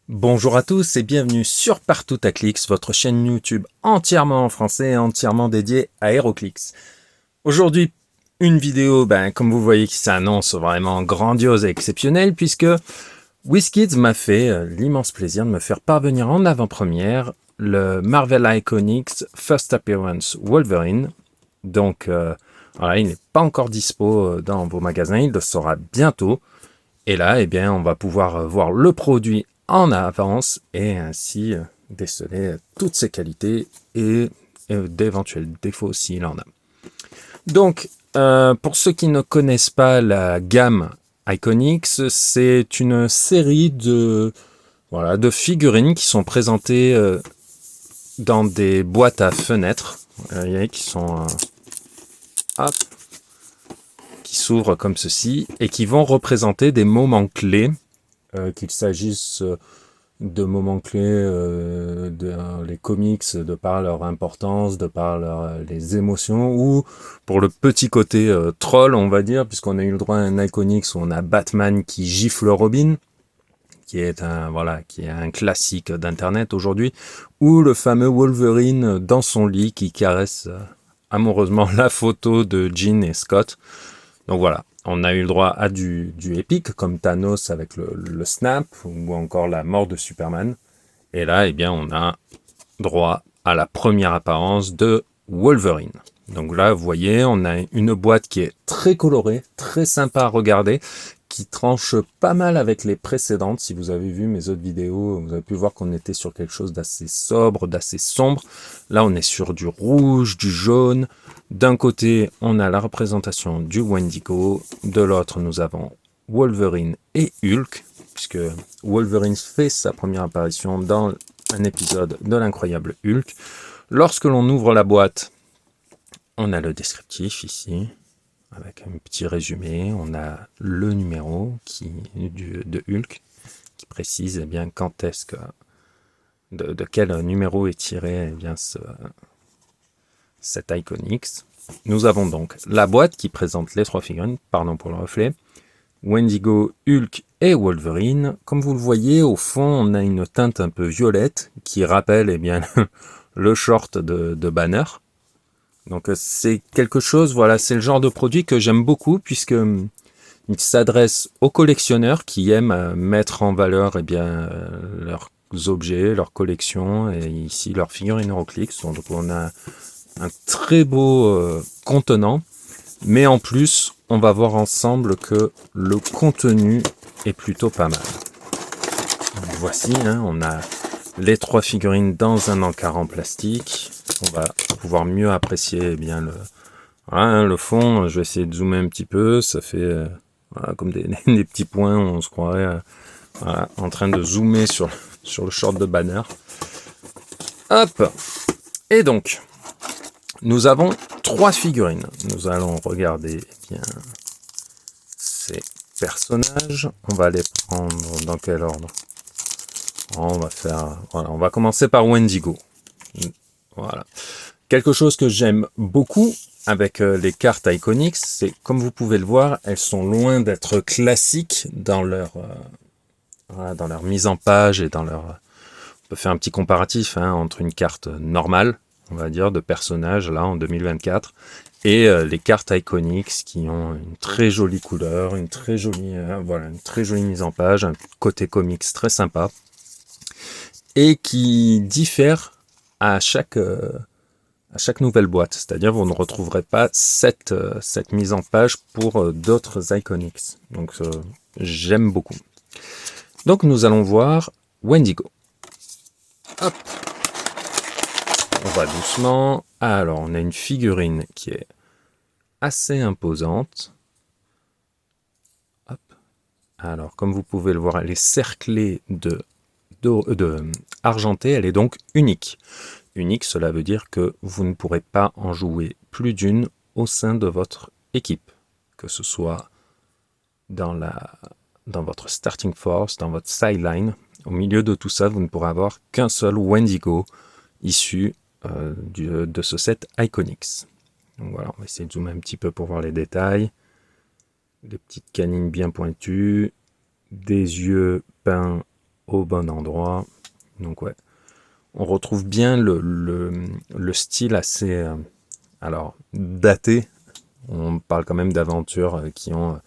Bonjour à tous et bienvenue sur Partout à Clix, votre chaîne YouTube entièrement en français et entièrement dédiée à HeroClix. Aujourd'hui, une vidéo, comme vous voyez, qui s'annonce vraiment grandiose et exceptionnelle puisque WizKids m'a fait l'immense plaisir de me faire parvenir en avant-première le Marvel Iconics First Appearance Wolverine. Donc voilà, il n'est pas encore dispo dans vos magasins, il le sera bientôt. Et là, eh bien, on va pouvoir voir le produit en avance et ainsi déceler toutes ses qualités et d'éventuels défauts s'il en a. Donc, pour ceux qui ne connaissent pas la gamme Iconics, c'est une série de figurines qui sont présentées dans des boîtes à fenêtres, qui sont hop, qui s'ouvrent comme ceci et qui vont représenter des moments clés, qu'il s'agisse de moments clés les comics, de par leur importance, de par les émotions, ou pour le petit côté troll, on va dire, puisqu'on a eu le droit à un Iconics où on a Batman qui gifle Robin, qui est un classique d'internet aujourd'hui, ou le fameux Wolverine dans son lit qui caresse amoureusement la photo de Jean et Scott. Donc voilà, on a eu le droit à du épique, comme Thanos avec le snap, ou encore la mort de Superman. Et là, eh bien, on a droit à la première apparence de Wolverine. Donc là, vous voyez, on a une boîte qui est très colorée, très sympa à regarder, qui tranche pas mal avec les précédentes. Si vous avez vu mes autres vidéos, vous avez pu voir qu'on était sur quelque chose d'assez sobre, d'assez sombre. Là, on est sur du rouge, du jaune. D'un côté, on a la représentation du Wendigo. De l'autre, nous avons Wolverine et Hulk, puisque Wolverine fait sa première apparition dans un épisode de l'incroyable Hulk. Lorsque l'on ouvre la boîte, on a le descriptif ici, avec un petit résumé. On a le numéro de Hulk, qui précise bien quand est-ce que, de quel numéro est tiré cet Iconics. Nous avons donc la boîte qui présente les trois figurines, pardon pour le reflet, Wendigo, Hulk et Wolverine. Comme vous le voyez, au fond, on a une teinte un peu violette qui rappelle le short de Banner. Donc c'est quelque chose, voilà, c'est le genre de produit que j'aime beaucoup puisque il s'adresse aux collectionneurs qui aiment mettre en valeur leurs objets, leurs collections et ici leurs figurines HeroClix. Donc on a un très beau contenant, mais en plus on va voir ensemble que le contenu est plutôt pas mal. Voici, on a les trois figurines dans un encart en plastique. On va pouvoir mieux apprécier le fond. Je vais essayer de zoomer un petit peu. Ça fait comme des petits points. On se croirait en train de zoomer sur le short de Banner. Hop. Et donc, nous avons trois figurines. Nous allons regarder ces personnages. On va les prendre dans quel ordre? On va commencer par Wendigo. Voilà. Quelque chose que j'aime beaucoup avec les cartes Iconics, c'est comme vous pouvez le voir, elles sont loin d'être classiques dans leur mise en page et dans leur. On peut faire un petit comparatif entre une carte normale, on va dire, de personnage là en 2024, et les cartes Iconics qui ont une très jolie couleur, une très jolie mise en page, un côté comics très sympa, et qui diffèrent à chaque nouvelle boîte. C'est-à-dire vous ne retrouverez pas cette mise en page pour d'autres Iconics. Donc j'aime beaucoup. Donc nous allons voir Wendigo. Hop. On va doucement. Alors on a une figurine qui est assez imposante. Hop. Alors comme vous pouvez le voir, elle est cerclée de argenté, elle est donc unique. Unique, cela veut dire que vous ne pourrez pas en jouer plus d'une au sein de votre équipe, que ce soit dans votre starting force, dans votre sideline. Au milieu de tout ça, vous ne pourrez avoir qu'un seul Wendigo issu de ce set Iconics. Donc voilà, on va essayer de zoomer un petit peu pour voir les détails. Des petites canines bien pointues, des yeux peints au bon endroit. Donc ouais, on retrouve bien le style assez alors daté. On parle quand même d'aventures qui ont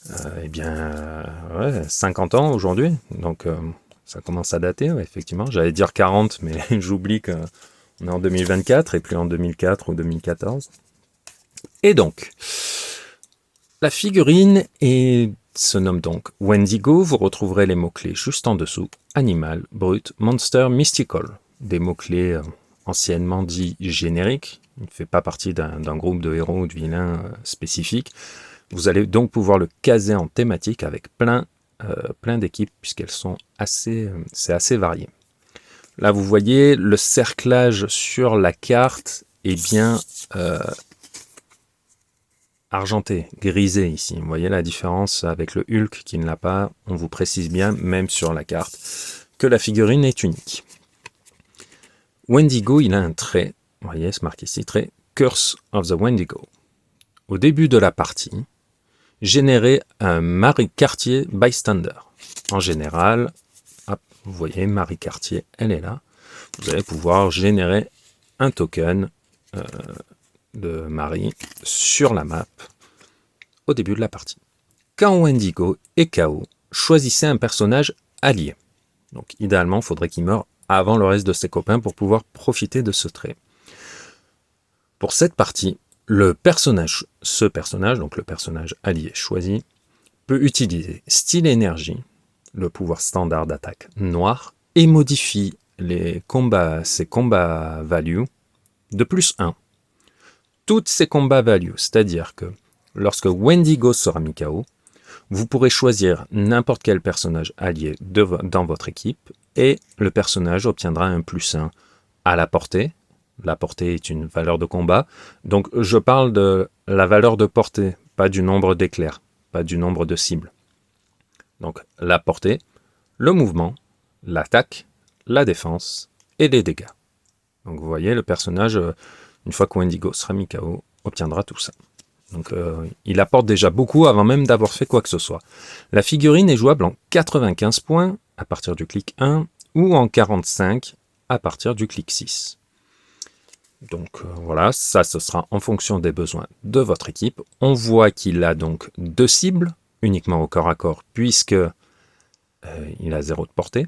ouais, 50 ans aujourd'hui. Donc ça commence à dater, ouais, effectivement. J'allais dire 40, mais j'oublie qu'on est en 2024 et plus en 2004 ou 2014. Et donc, la figurine se nomme donc Wendigo. Vous retrouverez les mots-clés juste en dessous. Animal, brut, monster, mystical. Des mots-clés anciennement dits génériques. Il ne fait pas partie d'un groupe de héros ou de vilains spécifiques. Vous allez donc pouvoir le caser en thématique avec plein d'équipes puisqu'elles sont c'est assez varié. Là, vous voyez, le cerclage sur la carte est bien argenté, grisé ici. Vous voyez la différence avec le Hulk qui ne l'a pas. On vous précise bien, même sur la carte, que la figurine est unique. Wendigo, il a un trait, vous voyez, c'est marqué ici, trait Curse of the Wendigo. Au début de la partie, générez un Marie Cartier Bystander. En général, hop, vous voyez, Marie Cartier, elle est là. Vous allez pouvoir générer un token de Marie sur la map au début de la partie. Quand Wendigo est KO, choisissez un personnage allié. Donc idéalement, il faudrait qu'il meure avant le reste de ses copains pour pouvoir profiter de ce trait. Pour cette partie, ce personnage, donc le personnage allié choisi, peut utiliser style énergie, le pouvoir standard d'attaque noir, et modifie ses combats value de +1. Toutes ces combats value, c'est-à-dire que lorsque Wendigo sera mis KO, vous pourrez choisir n'importe quel personnage allié dans votre équipe et le personnage obtiendra un +1 à la portée. La portée est une valeur de combat. Donc je parle de la valeur de portée, pas du nombre d'éclairs, pas du nombre de cibles. Donc la portée, le mouvement, l'attaque, la défense et les dégâts. Donc vous voyez, le personnage, une fois que Wendigo sera mis KO, obtiendra tout ça. Donc il apporte déjà beaucoup avant même d'avoir fait quoi que ce soit. La figurine est jouable en 95 points à partir du clic 1 ou en 45 à partir du clic 6. Donc voilà, ça ce sera en fonction des besoins de votre équipe. On voit qu'il a donc 2 cibles uniquement au corps à corps puisque il a 0 de portée.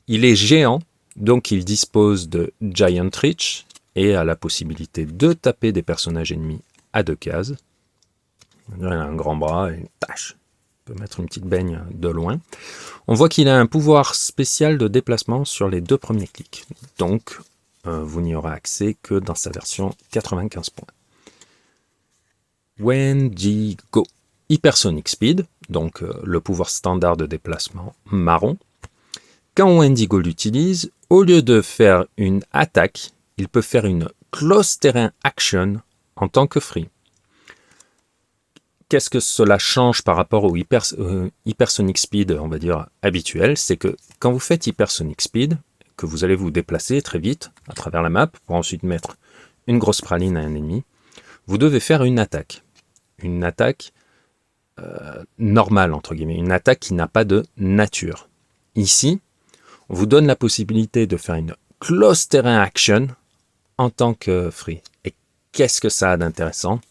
Il est géant, donc il dispose de Giant Reach et a la possibilité de taper des personnages ennemis à 2 cases. Il a un grand bras et une tâche. On peut mettre une petite baigne de loin. On voit qu'il a un pouvoir spécial de déplacement sur les 2 premiers clics. Donc, vous n'y aurez accès que dans sa version 95 points. Wendigo. Hypersonic Speed, donc le pouvoir standard de déplacement marron. Quand Wendigo l'utilise, au lieu de faire une attaque, il peut faire une Close Terrain Action en tant que free. Qu'est-ce que cela change par rapport au Hypersonic Speed, on va dire, habituel? C'est que quand vous faites Hypersonic Speed, que vous allez vous déplacer très vite à travers la map pour ensuite mettre une grosse praline à un ennemi, vous devez faire une attaque. Une attaque normale, entre guillemets. Une attaque qui n'a pas de nature. Ici, on vous donne la possibilité de faire une Close Terrain Action en tant que free. Et qu'est-ce que ça a d'intéressant?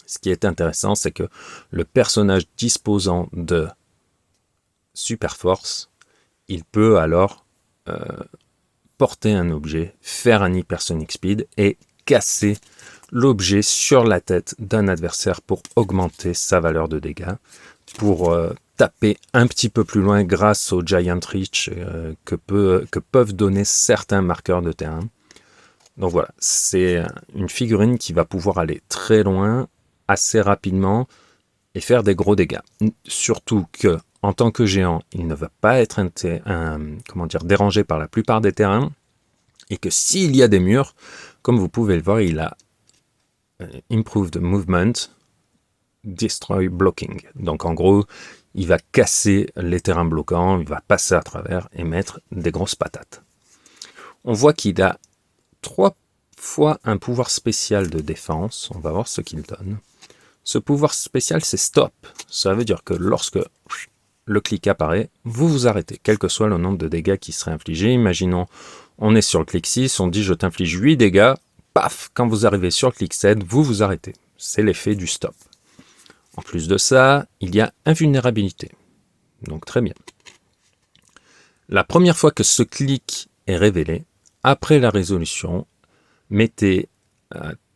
Ce qui est intéressant, c'est que le personnage disposant de super force, il peut alors porter un objet, faire un hypersonic speed et casser l'objet sur la tête d'un adversaire pour augmenter sa valeur de dégâts, pour taper un petit peu plus loin grâce au Giant Reach que peuvent donner certains marqueurs de terrain. Donc voilà, c'est une figurine qui va pouvoir aller très loin, assez rapidement, et faire des gros dégâts. Surtout que, en tant que géant, il ne va pas être dérangé par la plupart des terrains, et que s'il y a des murs, comme vous pouvez le voir, il a Improved Movement, Destroy Blocking. Donc en gros, il va casser les terrains bloquants, il va passer à travers et mettre des grosses patates. On voit qu'il a 3 fois un pouvoir spécial de défense. On va voir ce qu'il donne. Ce pouvoir spécial, c'est Stop. Ça veut dire que lorsque le clic apparaît, vous vous arrêtez, quel que soit le nombre de dégâts qui seraient infligés. Imaginons, on est sur le clic 6, on dit je t'inflige 8 dégâts, paf, quand vous arrivez sur le clic 7, vous vous arrêtez. C'est l'effet du stop. En plus de ça, il y a invulnérabilité. Donc très bien. La première fois que ce clic est révélé, après la résolution, mettez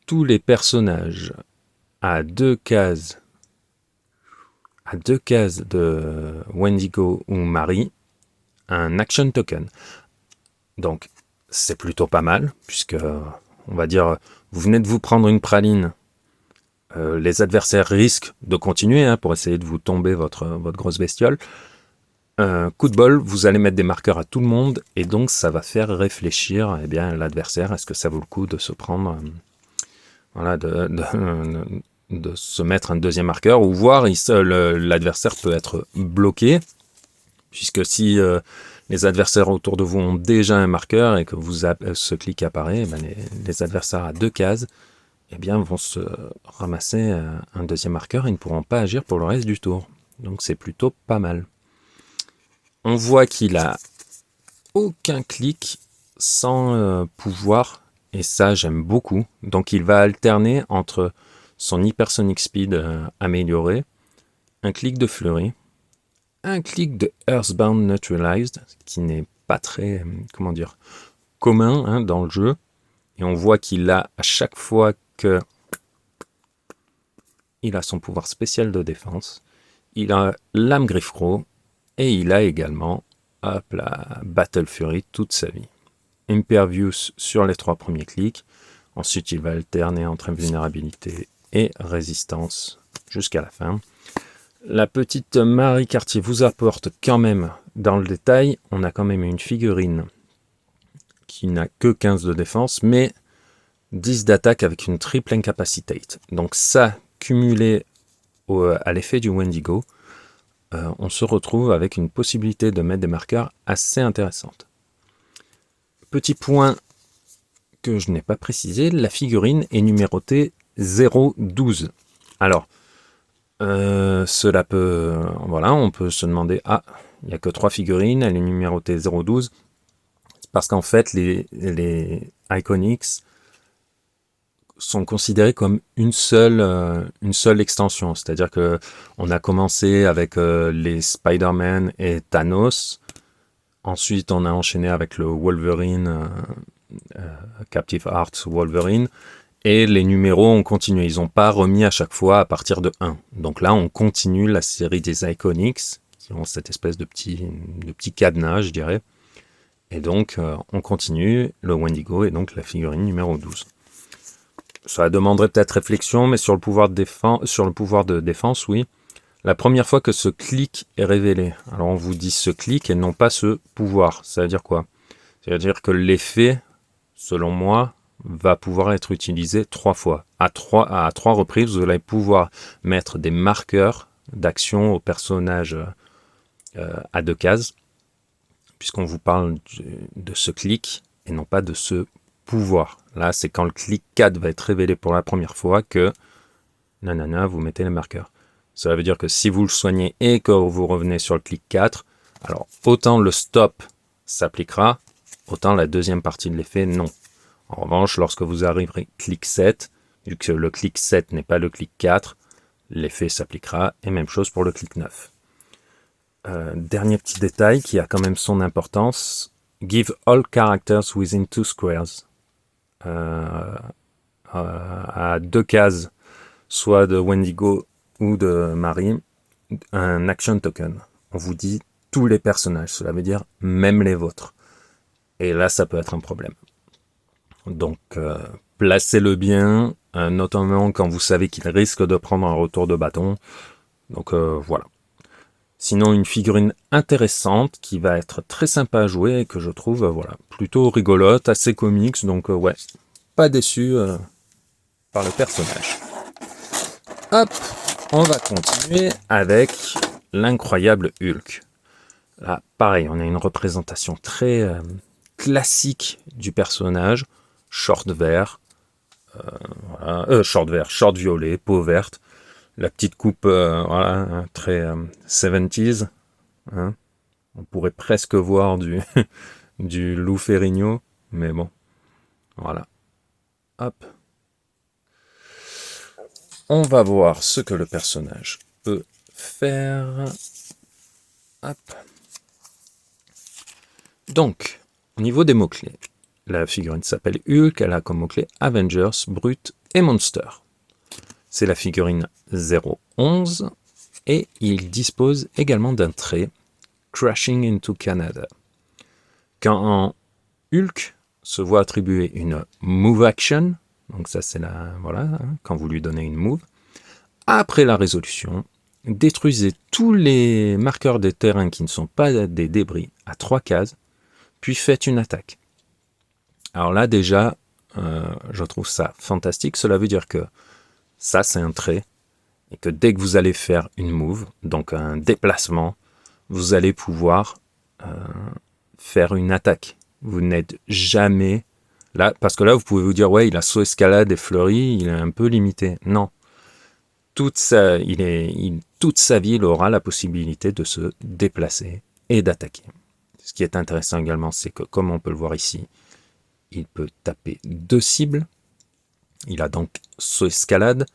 tous les personnages à deux cases de Wendigo ou Marie un action token. Donc c'est plutôt pas mal, puisque on va dire, vous venez de vous prendre une praline, les adversaires risquent de continuer pour essayer de vous tomber votre grosse bestiole. Coup de bol, vous allez mettre des marqueurs à tout le monde, et donc ça va faire réfléchir l'adversaire, est-ce que ça vaut le coup de se prendre, de se mettre un deuxième marqueur, ou voir l'adversaire peut être bloqué, puisque si les adversaires autour de vous ont déjà un marqueur et que ce clic apparaît, les adversaires à deux cases vont se ramasser un deuxième marqueur et ne pourront pas agir pour le reste du tour. Donc c'est plutôt pas mal. On voit qu'il a aucun clic sans pouvoir, et ça j'aime beaucoup. Donc il va alterner entre son Hypersonic Speed amélioré, un clic de fleurie, un clic de Earthbound Neutralized, qui n'est pas très, commun dans le jeu. Et on voit qu'il a, à chaque fois que il a son pouvoir spécial de défense, il a Lame Griffcrow, et il a également Battle Fury toute sa vie. Impervious sur les 3 premiers clics. Ensuite, il va alterner entre invulnérabilité et résistance jusqu'à la fin. La petite Marie Cartier vous apporte quand même, dans le détail, on a quand même une figurine qui n'a que 15 de défense, mais 10 d'attaque avec une triple incapacitate. Donc ça, cumulé à l'effet du Wendigo, on se retrouve avec une possibilité de mettre des marqueurs assez intéressantes. Petit point que je n'ai pas précisé, la figurine est numérotée 0-12. Alors, cela peut... on peut se demander, il n'y a que 3 figurines, elle est numérotée 0-12. Parce qu'en fait, les Iconics sont considérés comme une seule extension. C'est-à-dire que on a commencé avec les Spider-Man et Thanos. Ensuite, on a enchaîné avec le Wolverine, Captive Hearts Wolverine. Et les numéros ont continué. Ils n'ont pas remis à chaque fois à partir de 1. Donc là, on continue la série des Iconics, qui ont cette espèce de petit cadenas, je dirais. Et donc, on continue le Wendigo et donc la figurine numéro 12. Ça demanderait peut-être réflexion, mais sur le pouvoir de défense, oui. La première fois que ce clic est révélé, alors on vous dit ce clic et non pas ce pouvoir. Ça veut dire quoi? Ça veut dire que l'effet, selon moi, va pouvoir être utilisé 3 fois. À trois reprises, vous allez pouvoir mettre des marqueurs d'action au personnage à 2 cases, puisqu'on vous parle de ce clic et non pas de ce pouvoir. Là, c'est quand le clic 4 va être révélé pour la première fois que vous mettez les marqueurs. Cela veut dire que si vous le soignez et que vous revenez sur le clic 4, alors autant le stop s'appliquera, autant la deuxième partie de l'effet, non. En revanche, lorsque vous arriverez clic 7, vu que le clic 7 n'est pas le clic 4, l'effet s'appliquera, et même chose pour le clic 9. Dernier petit détail qui a quand même son importance, give all characters within 2 squares. À 2 cases, soit de Wendigo ou de Marie, un action token. On vous dit tous les personnages, cela veut dire même les vôtres. Et là, ça peut être un problème. Donc, placez-le bien, notamment quand vous savez qu'il risque de prendre un retour de bâton. Donc, voilà. Sinon, une figurine intéressante qui va être très sympa à jouer et que je trouve plutôt rigolote, assez comics. Donc, ouais, pas déçu par le personnage. Hop, on va continuer avec l'incroyable Hulk. Là, pareil, on a une représentation très classique du personnage. Short vert, short violet, peau verte. La petite coupe, très 70s, hein. On pourrait presque voir du, du Lou Ferrigno, mais bon, voilà. Hop. On va voir ce que le personnage peut faire. Hop. Donc, au niveau des mots-clés, la figurine s'appelle Hulk, elle a comme mots-clés Avengers, Brute et Monster. C'est la figurine 011 et il dispose également d'un trait Crashing into Canada. Quand Hulk se voit attribuer une Move Action, donc ça c'est la voilà, hein, quand vous lui donnez une move, après la résolution, détruisez tous les marqueurs des terrains qui ne sont pas des débris à 3 cases, puis faites une attaque. Alors là déjà, je trouve ça fantastique. Cela veut dire que ça c'est un trait, et que dès que vous allez faire une move, donc un déplacement, vous allez pouvoir faire une attaque. Vous n'êtes jamais là, parce que là vous pouvez vous dire ouais il a saut escalade et fleuri, il est un peu limité. Non, toute sa vie il aura la possibilité de se déplacer et d'attaquer. Ce qui est intéressant également, c'est que comme on peut le voir ici, il peut taper 2 cibles. Il a donc saut escalade,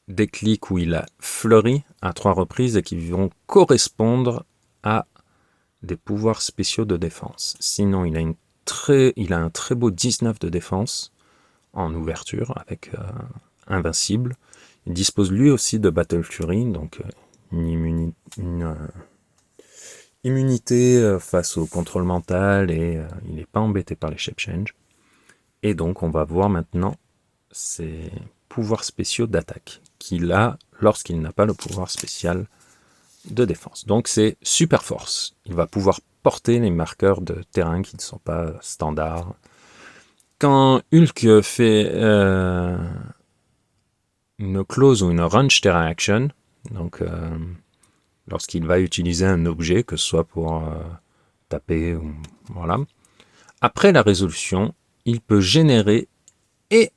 des clics où il a fleuri à 3 reprises et qui vont correspondre à des pouvoirs spéciaux de défense. Sinon, il a un très beau 19 de défense en ouverture avec Invincible. Il dispose lui aussi de Battle Fury, donc une immunité face au contrôle mental et il n'est pas embêté par les shape change. Et donc, on va voir maintenant ses pouvoirs spéciaux d'attaque qu'il a lorsqu'il n'a pas le pouvoir spécial de défense. Donc c'est super force. Il va pouvoir porter les marqueurs de terrain qui ne sont pas standards. Quand Hulk fait une close ou une range terrain action, donc lorsqu'il va utiliser un objet, que ce soit pour taper ou voilà, après la résolution, il peut générer et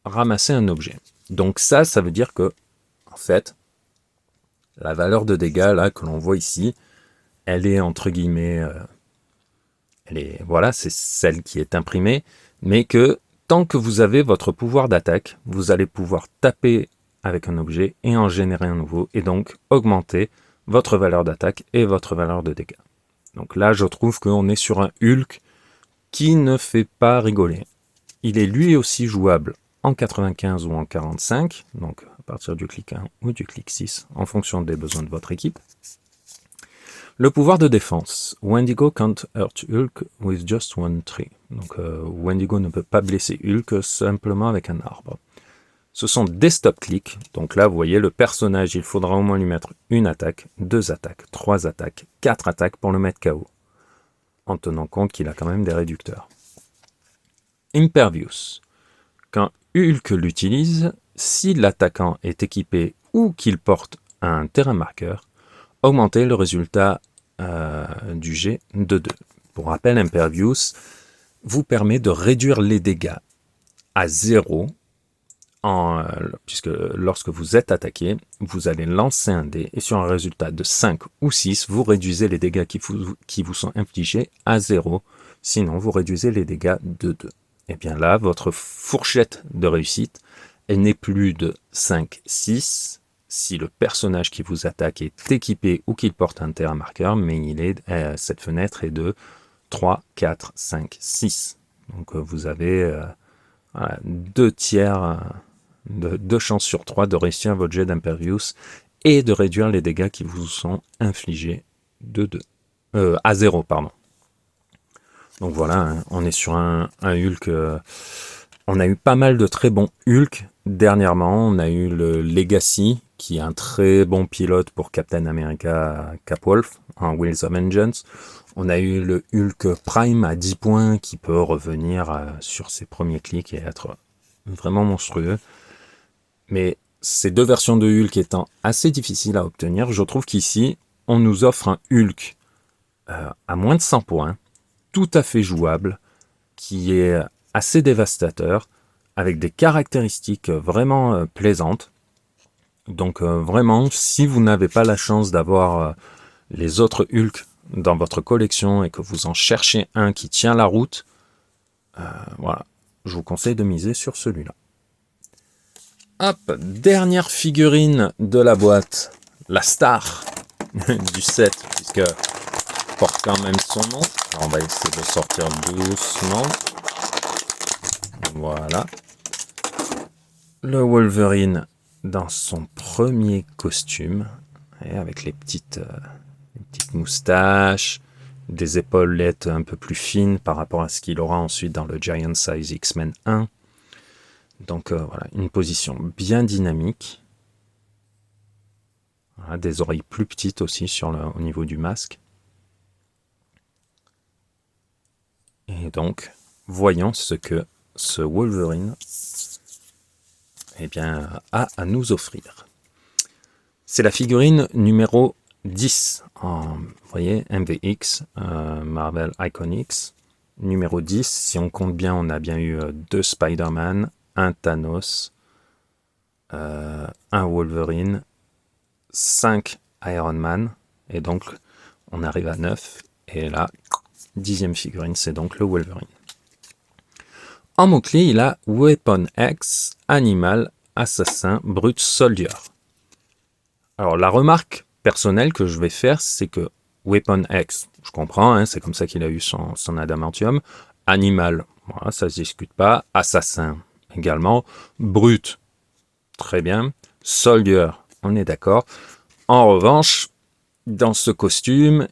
ramasser un objet. Donc ça veut dire que en fait, la valeur de dégâts là que l'on voit ici, elle est entre guillemets, voilà, c'est celle qui est imprimée, mais que tant que vous avez votre pouvoir d'attaque, vous allez pouvoir taper avec un objet et en générer un nouveau, et donc augmenter votre valeur d'attaque et votre valeur de dégâts. Donc là, je trouve qu'on est sur un Hulk qui ne fait pas rigoler. Il est lui aussi jouable en 95 ou en 45, donc à partir du clic 1 ou du clic 6, en fonction des besoins de votre équipe. Le pouvoir de défense. Wendigo can't hurt Hulk with just one tree. Donc Wendigo ne peut pas blesser Hulk simplement avec un arbre. Ce sont des stop-clics. Donc là, vous voyez, le personnage, il faudra au moins lui mettre une attaque, 2 attaques, 3 attaques, 4 attaques pour le mettre KO. En tenant compte qu'il a quand même des réducteurs. Impervious. Quand Hulk l'utilise, si l'attaquant est équipé ou qu'il porte un terrain marqueur, augmentez le résultat du jet de 2. Pour rappel, Impervious vous permet de réduire les dégâts à 0, puisque lorsque vous êtes attaqué, vous allez lancer un dé et sur un résultat de 5 ou 6, vous réduisez les dégâts qui vous sont infligés à 0, sinon vous réduisez les dégâts de 2. Et bien là, votre fourchette de réussite, elle n'est plus de 5, 6, si le personnage qui vous attaque est équipé ou qu'il porte un terrain marqueur, mais cette fenêtre est de 3, 4, 5, 6. Donc vous avez 2 tiers, 2 chances sur 3 de réussir votre jet d'Impervious et de réduire les dégâts qui vous sont infligés à 0, pardon. Donc voilà, hein, on est sur un Hulk. On a eu pas mal de très bons Hulk dernièrement. On a eu le Legacy, qui est un très bon pilote pour Captain America Capwolf en Wheels of Vengeance. On a eu le Hulk Prime à 10 points qui peut revenir sur ses premiers clics et être vraiment monstrueux. Mais ces 2 versions de Hulk étant assez difficiles à obtenir, je trouve qu'ici, on nous offre un Hulk à moins de 100 points, tout à fait jouable, qui est assez dévastateur, avec des caractéristiques vraiment plaisantes. Donc vraiment, si vous n'avez pas la chance d'avoir les autres Hulk dans votre collection et que vous en cherchez un qui tient la route, voilà, je vous conseille de miser sur celui-là. Hop, dernière figurine de la boîte, la star du set, puisque porte quand même son nom. Alors on va essayer de sortir doucement. Voilà. Le Wolverine dans son premier costume, et avec les petites moustaches, des épaulettes un peu plus fines par rapport à ce qu'il aura ensuite dans le Giant Size X-Men 1. Donc voilà, une position bien dynamique. Voilà, des oreilles plus petites aussi au niveau du masque. Et donc, voyons ce que ce Wolverine a à nous offrir. C'est la figurine numéro 10 vous voyez, MVX, Marvel Iconics. Numéro 10, si on compte bien, on a bien eu 2 Spider-Man, un Thanos, un Wolverine, 5 Iron Man, et donc on arrive à 9, et là, 10e figurine, c'est donc le Wolverine. En mot-clé, il a Weapon X, Animal, Assassin, Brute, Soldier. Alors la remarque personnelle que je vais faire, c'est que Weapon X, je comprends, hein, c'est comme ça qu'il a eu son adamantium. Animal, voilà, ça se discute pas. Assassin également. Brute, très bien. Soldier, on est d'accord. En revanche, dans ce costume,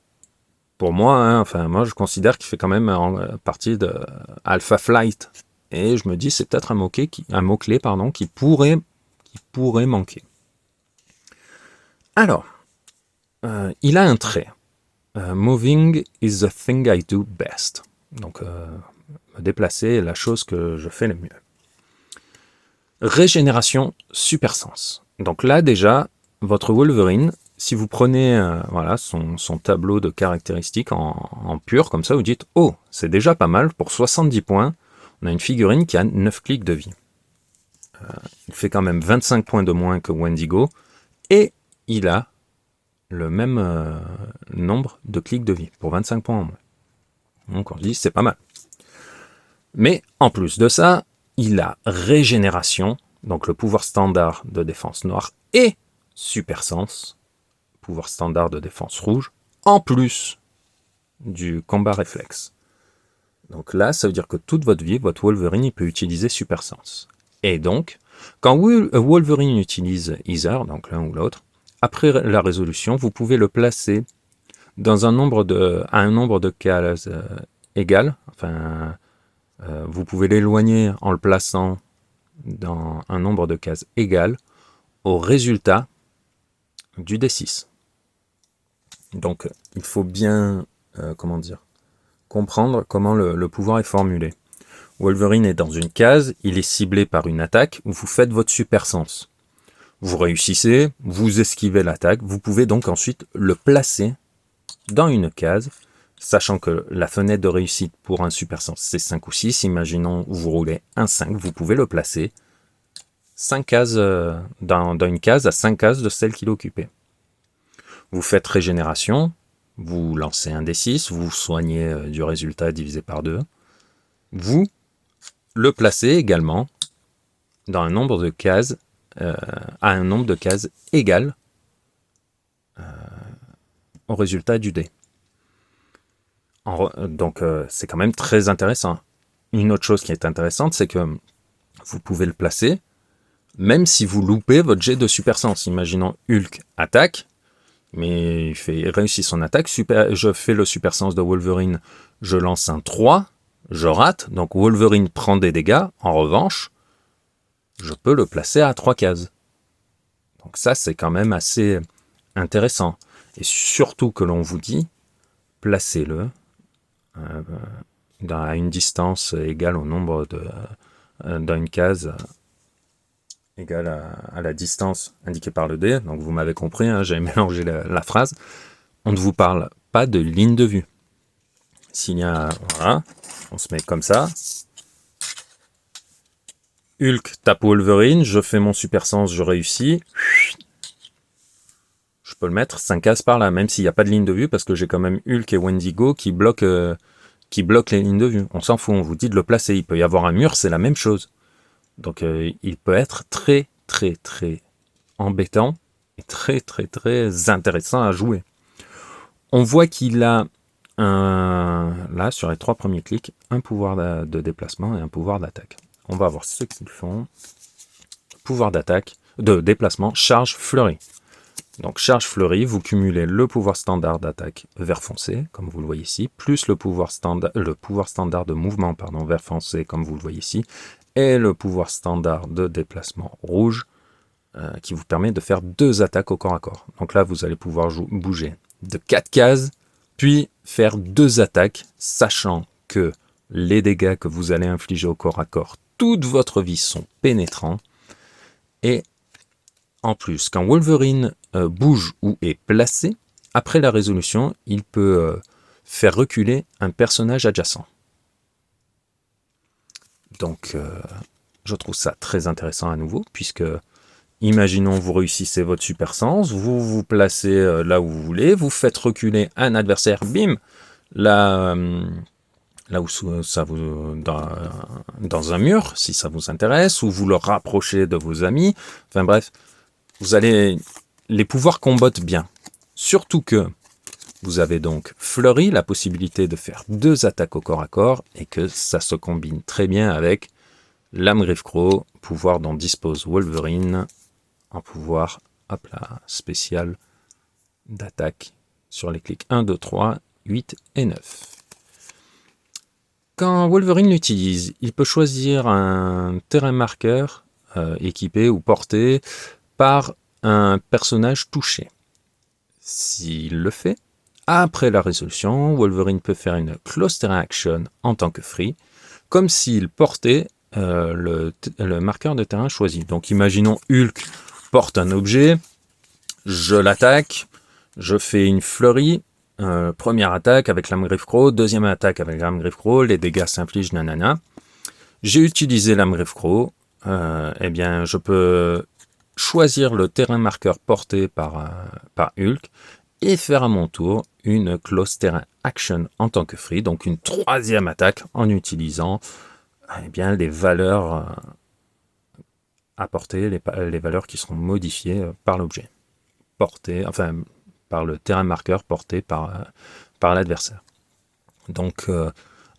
pour moi, hein, moi je considère qu'il fait quand même partie de Alpha Flight. Et je me dis, c'est peut-être un mot-clé qui pourrait manquer. Alors, il a un trait. Moving is the thing I do best. Donc, me déplacer est la chose que je fais le mieux. Régénération super sens. Donc là, déjà, votre Wolverine, si vous prenez voilà, son tableau de caractéristiques en pur, comme ça, vous dites, oh, c'est déjà pas mal, pour 70 points, on a une figurine qui a 9 clics de vie. Il fait quand même 25 points de moins que Wendigo, et il a le même nombre de clics de vie, pour 25 points en moins. Donc on dit, c'est pas mal. Mais en plus de ça, il a régénération, donc le pouvoir standard de défense noire, et super sens, pouvoir standard de défense rouge, en plus du combat réflexe. Donc là, ça veut dire que toute votre vie, votre Wolverine, il peut utiliser super sens. Et donc, quand Wolverine utilise Ether, donc l'un ou l'autre, après la résolution, vous pouvez le placer à un nombre de cases égal. Vous pouvez l'éloigner en le plaçant dans un nombre de cases égal au résultat du D6. Donc, il faut bien, comprendre comment le pouvoir est formulé. Wolverine est dans une case, il est ciblé par une attaque, où vous faites votre super sens. Vous réussissez, vous esquivez l'attaque, vous pouvez donc ensuite le placer dans une case, sachant que la fenêtre de réussite pour un super sens, c'est 5 ou 6. Imaginons vous roulez un 5, vous pouvez le placer 5 cases dans une case à 5 cases de celle qu'il occupait. Vous faites régénération, vous lancez un D6, vous soignez du résultat divisé par 2. Vous le placez également dans un nombre de cases, à un nombre de cases égal au résultat du dé. Donc c'est quand même très intéressant. Une autre chose qui est intéressante, c'est que vous pouvez le placer, même si vous loupez votre jet de super sens. Imaginons Hulk attaque, mais il réussit son attaque, je fais le super sens de Wolverine, je lance un 3, je rate, donc Wolverine prend des dégâts, en revanche, je peux le placer à 3 cases. Donc ça, c'est quand même assez intéressant. Et surtout que l'on vous dit, placez-le à une distance égale au nombre dans une case égale à la distance indiquée par le dé. Donc vous m'avez compris, hein, j'ai mélangé la phrase. On ne vous parle pas de ligne de vue. S'il y a, voilà, on se met comme ça. Hulk tape Wolverine, je fais mon super sens, je réussis. Je peux le mettre 5 cases par là, même s'il n'y a pas de ligne de vue, parce que j'ai quand même Hulk et Wendigo qui bloquent les lignes de vue. On s'en fout, on vous dit de le placer. Il peut y avoir un mur, c'est la même chose. Donc il peut être très très très embêtant et très très très intéressant à jouer. On voit qu'il a là sur les 3 premiers clics, un pouvoir de déplacement et un pouvoir d'attaque. On va voir ce qu'ils font. Pouvoir d'attaque, de déplacement, charge fleurie. Donc charge fleurie, vous cumulez le pouvoir standard d'attaque vert foncé, comme vous le voyez ici, plus le pouvoir standard de mouvement, vert foncé, comme vous le voyez ici, et le pouvoir standard de déplacement rouge, qui vous permet de faire 2 attaques au corps à corps. Donc là, vous allez pouvoir bouger de 4 cases, puis faire 2 attaques, sachant que les dégâts que vous allez infliger au corps à corps, toute votre vie sont pénétrants, et en plus, quand Wolverine bouge ou est placé, après la résolution, il peut faire reculer un personnage adjacent. Donc, je trouve ça très intéressant à nouveau, puisque, imaginons, vous réussissez votre super sens, vous vous placez là où vous voulez, vous faites reculer un adversaire, bim, là où ça vous dans un mur, si ça vous intéresse, ou vous le rapprochez de vos amis, enfin bref, vous allez les pouvoirs combattent bien. Surtout que vous avez donc fleuri, la possibilité de faire 2 attaques au corps à corps, et que ça se combine très bien avec lame Griffe-Croc, pouvoir dont dispose Wolverine, en pouvoir, hop là, spécial d'attaque sur les clics 1, 2, 3, 8 et 9. Quand Wolverine l'utilise, il peut choisir un terrain marqueur équipé ou porté par un personnage touché. S'il le fait, après la résolution, Wolverine peut faire une close terrain action en tant que free, comme s'il portait le marqueur de terrain choisi. Donc imaginons Hulk porte un objet, je l'attaque, je fais une fleurie, première attaque avec lame Griffe-Croc, deuxième attaque avec lame Griffe-Croc, les dégâts s'infligent, nanana. J'ai utilisé lame Griffe-Croc, eh bien je peux choisir le terrain marqueur porté par Hulk et faire à mon tour une close terrain action en tant que free, donc une 3e attaque en utilisant bien les valeurs apportées, les valeurs qui seront modifiées par l'objet porté, enfin par le terrain marqueur porté par l'adversaire. Donc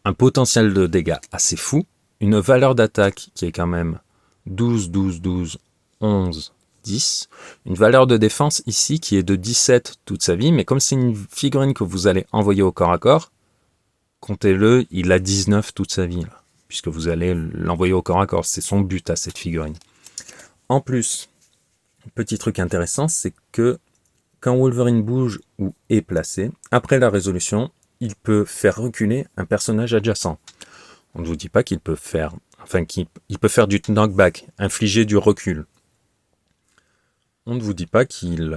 un potentiel de dégâts assez fou, une valeur d'attaque qui est quand même 12, 12, 12, 11, 10. Une valeur de défense ici qui est de 17 toute sa vie, mais comme c'est une figurine que vous allez envoyer au corps à corps, comptez-le, il a 19 toute sa vie, là, puisque vous allez l'envoyer au corps à corps. C'est son but à cette figurine. En plus, petit truc intéressant, c'est que quand Wolverine bouge ou est placé, après la résolution, il peut faire reculer un personnage adjacent. On ne vous dit pas qu'il peut faire, qu'il peut faire du knockback, infliger du recul. On ne vous dit pas qu'il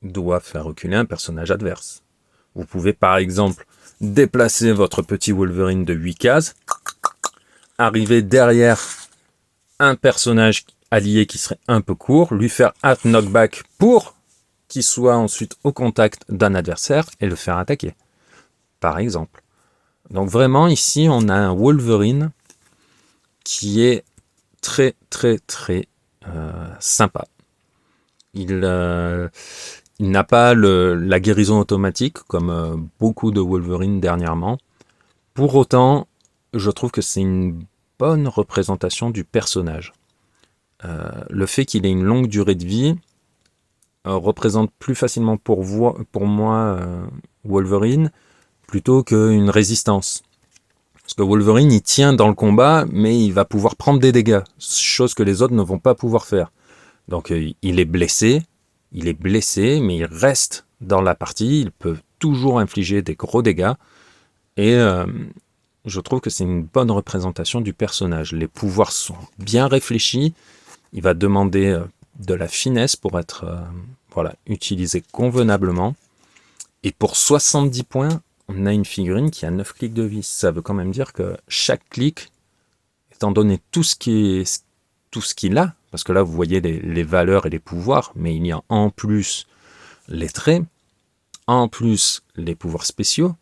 doit faire reculer un personnage adverse. Vous pouvez par exemple déplacer votre petit Wolverine de 8 cases, arriver derrière un personnage allié qui serait un peu court, lui faire un knockback pour qu'il soit ensuite au contact d'un adversaire et le faire attaquer, par exemple. Donc vraiment ici on a un Wolverine qui est très très très sympa. Il n'a pas la guérison automatique comme beaucoup de Wolverine dernièrement. Pour autant, je trouve que c'est une bonne représentation du personnage. Le fait qu'il ait une longue durée de vie représente plus facilement pour moi Wolverine plutôt qu'une résistance. Parce que Wolverine, il tient dans le combat, mais il va pouvoir prendre des dégâts, chose que les autres ne vont pas pouvoir faire. Donc il est blessé, mais il reste dans la partie, il peut toujours infliger des gros dégâts, et je trouve que c'est une bonne représentation du personnage. Les pouvoirs sont bien réfléchis, il va demander de la finesse pour être utilisé convenablement, et pour 70 points, on a une figurine qui a 9 clics de vie. Ça veut quand même dire que chaque clic, étant donné tout ce qu'il a, parce que là, vous voyez les valeurs et les pouvoirs, mais il y a en plus les traits, en plus les pouvoirs spéciaux.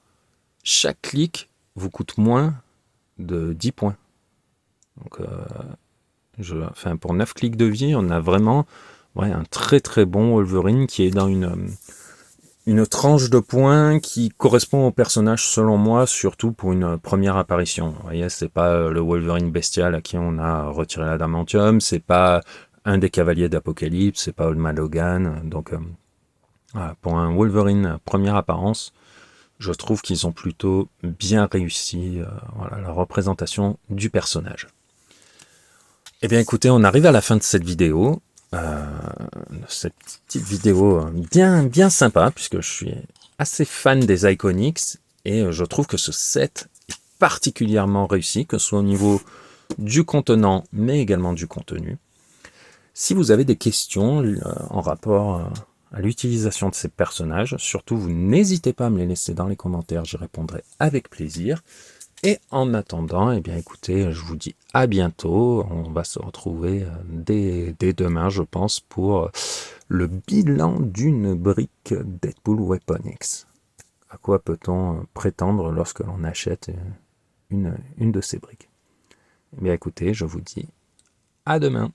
Chaque clic vous coûte moins de 10 points. Donc, pour 9 clics de vie, on a vraiment un très très bon Wolverine qui est dans une tranche de points qui correspond au personnage selon moi, surtout pour une première apparition. Vous voyez, c'est pas le Wolverine bestial à qui on a retiré l'adamantium, c'est pas un des cavaliers d'Apocalypse, c'est pas Old Man Logan. Donc voilà, pour un Wolverine première apparence, je trouve qu'ils ont plutôt bien réussi la représentation du personnage. Eh bien écoutez, on arrive à la fin de cette vidéo. Cette petite vidéo bien sympa, puisque je suis assez fan des Iconics, et je trouve que ce set est particulièrement réussi, que ce soit au niveau du contenant, mais également du contenu. Si vous avez des questions en rapport à l'utilisation de ces personnages, surtout vous n'hésitez pas à me les laisser dans les commentaires, j'y répondrai avec plaisir. Et en attendant, eh bien écoutez, je vous dis à bientôt. On va se retrouver dès demain, je pense, pour le bilan d'une brique Deadpool Weapon X. À quoi peut-on prétendre lorsque l'on achète une de ces briques? Eh bien écoutez, je vous dis à demain.